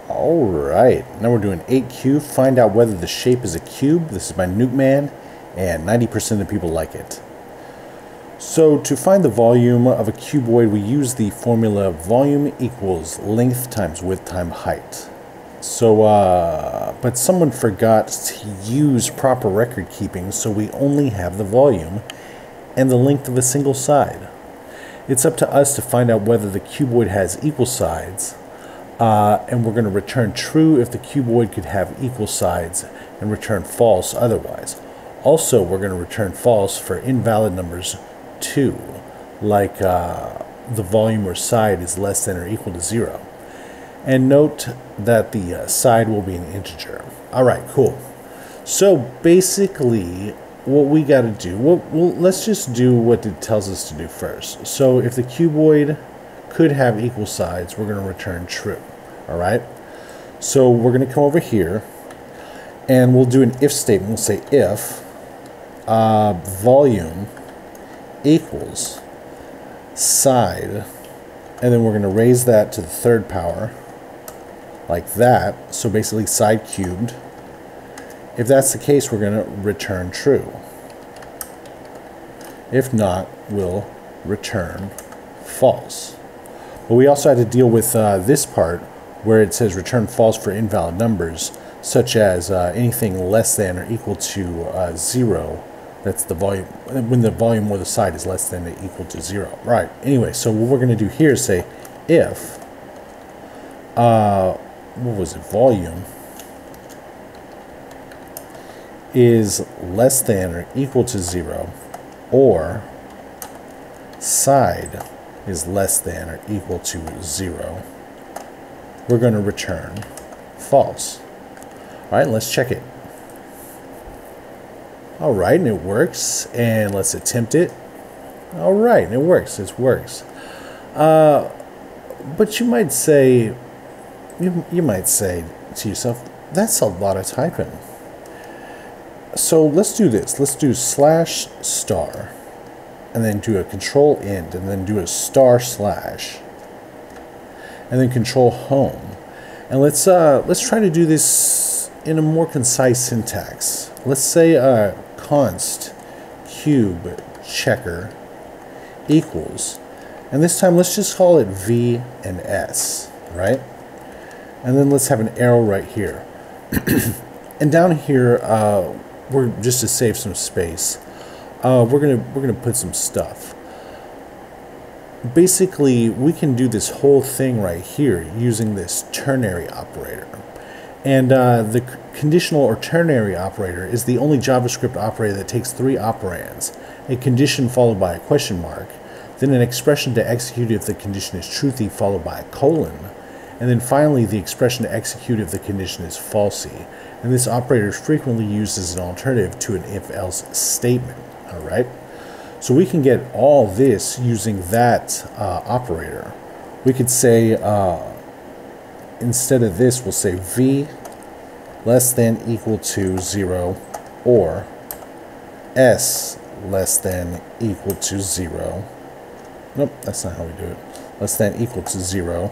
Alright, now we're doing 8 cube. Find out whether the shape is a cube. This is by Nukeman, and 90% of the people like it. So to find the volume of a cuboid, we use the formula volume equals length times width times height. So, but someone forgot to use proper record keeping, so we only have the volume and the length of a single side. It's up to us to find out whether the cuboid has equal sides. And we're going to return true if the cuboid could have equal sides and return false otherwise. Also, we're going to return false for invalid numbers too, like the volume or side is less than or equal to 0. And note that the side will be an integer. Alright, cool. So basically, what we got to do, well, let's just do what it tells us to do first. So if the cuboid could have equal sides, we're going to return true. Alright, so we're going to come over here and we'll do an if statement. We'll say if volume equals side, and then we're going to raise that to the third power like that, so basically side cubed. If that's the case, we're going to return true. If not, we'll return false. But we also had to deal with this part where it says return false for invalid numbers, such as anything less than or equal to 0. That's the volume, when the volume or the side is less than or equal to 0. Right, anyway, so what we're going to do here is say if, what was it, volume is less than or equal to 0, or side is less than or equal to 0, we're going to return false. Alright, let's check it. Alright, and it works. And let's attempt it. Alright, and it works. It works. But you might say, you might say to yourself, that's a lot of typing. So let's do this. Let's do /* and then do a control end, and then do a */ and then control home. And let's try to do this in a more concise syntax. Let's say const cube checker equals, and this time let's just call it v and s, right? And then let's have an arrow right here. And down here, we're just to save some space, we're gonna put some stuff. Basically, we can do this whole thing right here using this ternary operator. And the conditional or ternary operator is the only JavaScript operator that takes 3 operands: a condition followed by a question mark, then an expression to execute if the condition is truthy followed by a colon, and then finally the expression to execute if the condition is falsy. And this operator is frequently used as an alternative to an if-else statement. Alright? So we can get all this using that operator. We could say, instead of this, we'll say v less than equal to 0, or s less than equal to 0. Nope, that's not how we do it. Less than equal to 0,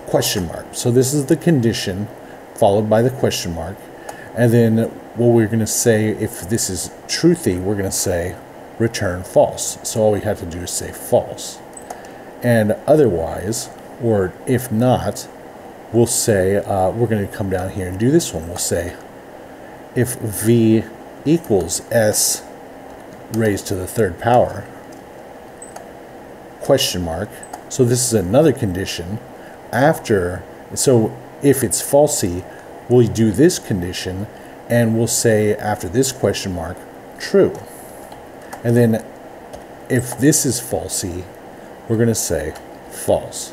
question mark. So this is the condition followed by the question mark. And then what we're going to say, if this is truthy, we're going to say return false. So all we have to do is say false. And otherwise, or if not, we'll say, we're going to come down here and do this one. We'll say if v equals s raised to the third power, question mark. So this is another condition after, so if it's falsy, we'll do this condition, and we'll say after this question mark, true. And then if this is falsy, we're going to say false.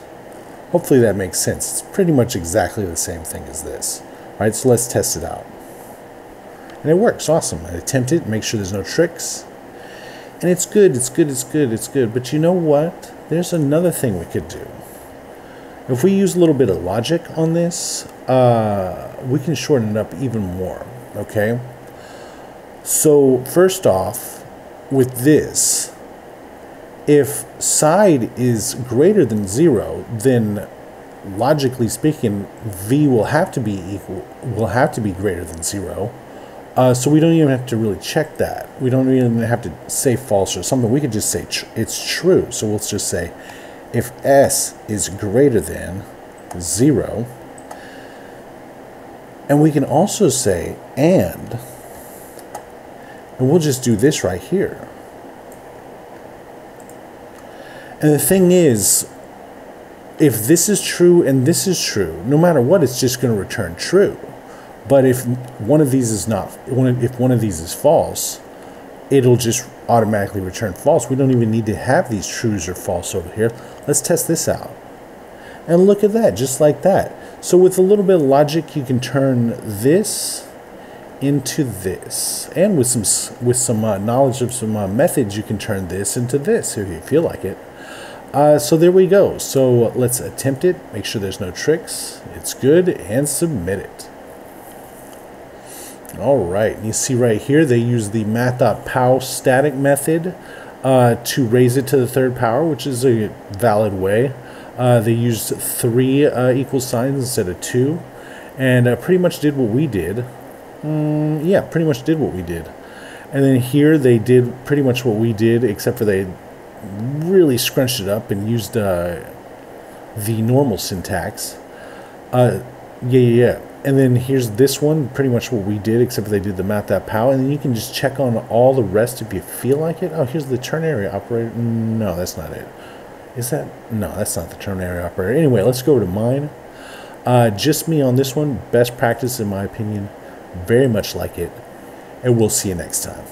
Hopefully that makes sense. It's pretty much exactly the same thing as this. All right, so let's test it out. And it works, awesome. I attempt it, make sure there's no tricks. And it's good, it's good, it's good, it's good. But you know what? There's another thing we could do. If we use a little bit of logic on this, we can shorten it up even more, okay? So first off, with this, if side is greater than 0, then logically speaking, v will have to be greater than 0. So we don't even have to really check that. We don't even have to say false or something. We could just say it's true. So we'll just say if s is greater than 0, and we can also say and we'll just do this right here. And the thing is, if this is true and this is true, no matter what, it's just going to return true. But if one of these is if one of these is false, it'll just automatically return false. We don't even need to have these trues or false over here. Let's test this out. And look at that, just like that. So with a little bit of logic, you can turn this into this. And with some knowledge of some methods, you can turn this into this if you feel like it. So there we go. So let's attempt it. Make sure there's no tricks. It's good, and submit it. All right, and you see right here, they use the math.pow static method to raise it to the third power, which is a valid way. They used 3 equal signs instead of 2, and pretty much did what we did. Yeah, pretty much did what we did. And then here they did pretty much what we did, except for they really scrunched it up and used the normal syntax. Yeah. And then here's this one, pretty much what we did, except for they did the math.pow. And then you can just check on all the rest if you feel like it. Oh, here's the ternary operator. No, that's not it. Is that? No, that's not the ternary operator. Anyway, let's go over to mine. Just me on this one. Best practice, in my opinion. Very much like it. And we'll see you next time.